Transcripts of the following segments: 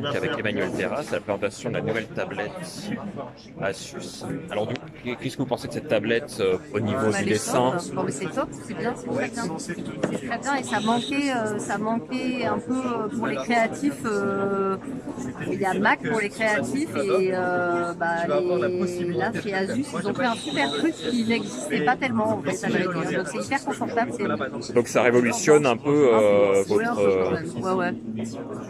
Donc avec Emmanuel Terrasse, la présentation de la nouvelle tablette Asus. Alors donc, qu'est-ce que vous pensez de cette tablette au niveau du Elle est dessin? top. Bon, mais c'est top, c'est bien, c'est très bien. C'est très bien et ça manquait un peu pour les créatifs. Il y a Mac pour les créatifs et là chez Asus, ils ont fait un super truc qui n'existait pas tellement en fait à vrai dire. Donc c'est hyper confortable. Donc ça révolutionne un peu Ouais, un votre... peu quand même. Ouais, ouais.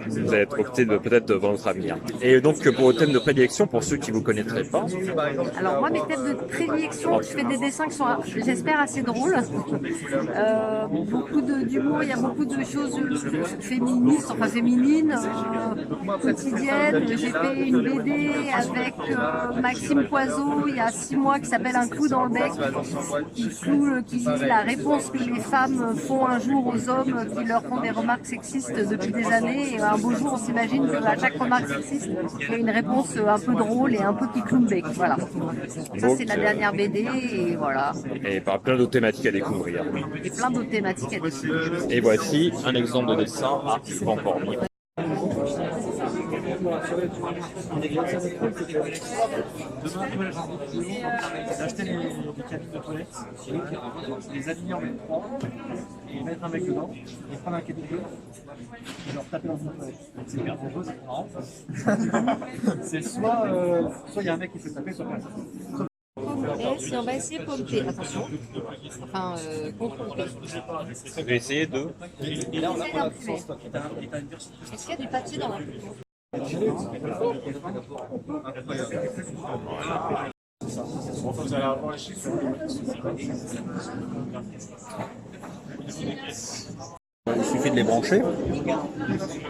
vous allez opté peut-être devant votre avenir. Et donc pour vos thèmes de prédilection, pour ceux qui ne vous connaîtraient pas, Alors moi, mes thèmes de prédilection, je fais des dessins qui sont, j'espère, assez drôles. Beaucoup d'humour, il y a beaucoup de choses féministes, enfin féminines, quotidiennes. J'ai fait une BD avec Maxime Coiseau il y a 6 mois qui s'appelle Un clou dans le bec, qui dit la réponse que les femmes font un jour aux hommes qui leur font des remarques sexistes depuis des années. Et un beau jour, on s'imagine qu'à chaque remarque sexiste, il y a une réponse un peu drôle et un peu qui cloue le bec. Voilà. Ça, c'est la dernière BD et voilà. et par plein d'autres thématiques à découvrir. Et plein d'autres thématiques à découvrir. Et voici un exemple de dessin. Ah, je suis pas encore mis. D'acheter les cabines de toilettes, les aligner en même trois, et mettre un mec dedans, et prendre un cabine bleu, et leur taper dans une toilette. C'est hyper dangereux, c'est marrant. C'est soit il y a un mec qui se fait taper, soit personne. Et si on va essayer pomme P, attention. Enfin, contrôle P. Je vais essayer de... Et là, on a tout en stock. Et t'as une version. Est-ce qu'il y a du papier dans la photo? Il suffit de les brancher.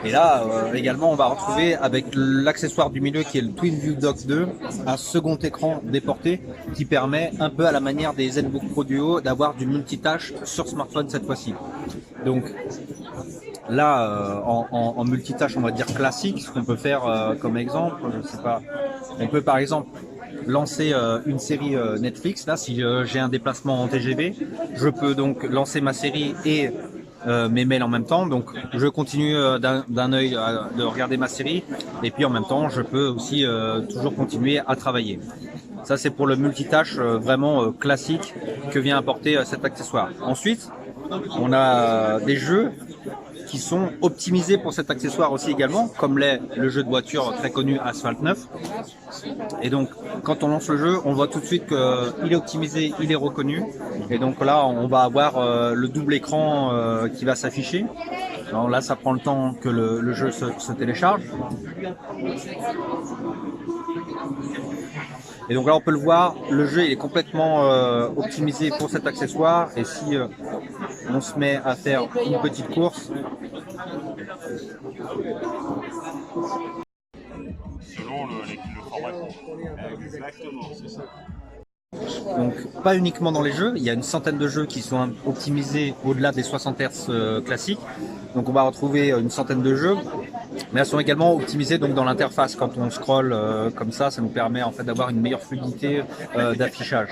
Et là, également, on va retrouver avec l'accessoire du milieu qui est le TwinView Dock 2, un second écran déporté qui permet, un peu à la manière des ZenBook Pro Duo, d'avoir du multitâche sur smartphone cette fois-ci. Donc là, en multitâche, on va dire classique, ce qu'on peut faire comme exemple, je sais pas, on peut par exemple lancer une série Netflix. Là, si j'ai un déplacement en TGV, je peux donc lancer ma série et mes mails en même temps. Donc je continue d'un œil de regarder ma série et puis en même temps je peux aussi toujours continuer à travailler. Ça c'est pour le multitâche vraiment classique que vient apporter cet accessoire. Ensuite on a des jeux qui sont optimisés pour cet accessoire aussi également, comme l'est le jeu de voiture très connu Asphalt 9. Et donc, quand on lance le jeu, on voit tout de suite qu'il est optimisé, il est reconnu. Et donc là, on va avoir le double écran qui va s'afficher. Alors là, ça prend le temps que le jeu se télécharge. Et donc là, on peut le voir, le jeu il est complètement optimisé pour cet accessoire. Et si on se met à faire une petite course, selon le format. Exactement, c'est ça. donc pas uniquement dans les jeux, il y a une centaine de jeux qui sont optimisés au-delà des 60 Hz classiques. Donc on va retrouver une centaine de jeux, mais elles sont également optimisées donc dans l'interface. Quand on scrolle comme ça nous permet en fait d'avoir une meilleure fluidité d'affichage.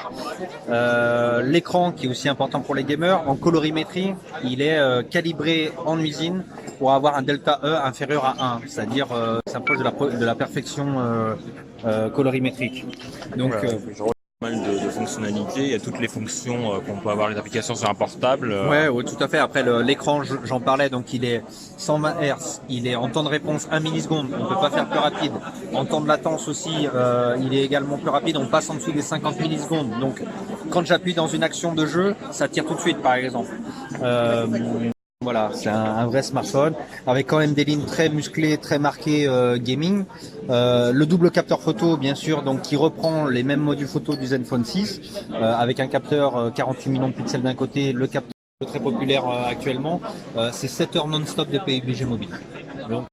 L'écran qui est aussi important pour les gamers, en colorimétrie, il est calibré en usine pour avoir un delta E inférieur à 1, c'est-à-dire s'approche de la perfection colorimétrique. Donc Pas mal de fonctionnalités, il y a toutes les fonctions qu'on peut avoir, les applications sur un portable. ouais, tout à fait. Après l'écran, j'en parlais, donc il est 120 Hz, il est en temps de réponse 1 milliseconde, on ne peut pas faire plus rapide. En temps de latence aussi, il est également plus rapide, on passe en dessous des 50 millisecondes. Donc quand j'appuie dans une action de jeu, ça tire tout de suite par exemple. Voilà, c'est un vrai smartphone avec quand même des lignes très musclées, très marquées gaming. Le double capteur photo, bien sûr, donc qui reprend les mêmes modules photo du Zenfone 6 avec un capteur 48 millions de pixels d'un côté, le capteur très populaire actuellement, c'est 7 heures non-stop de PUBG mobile. Donc,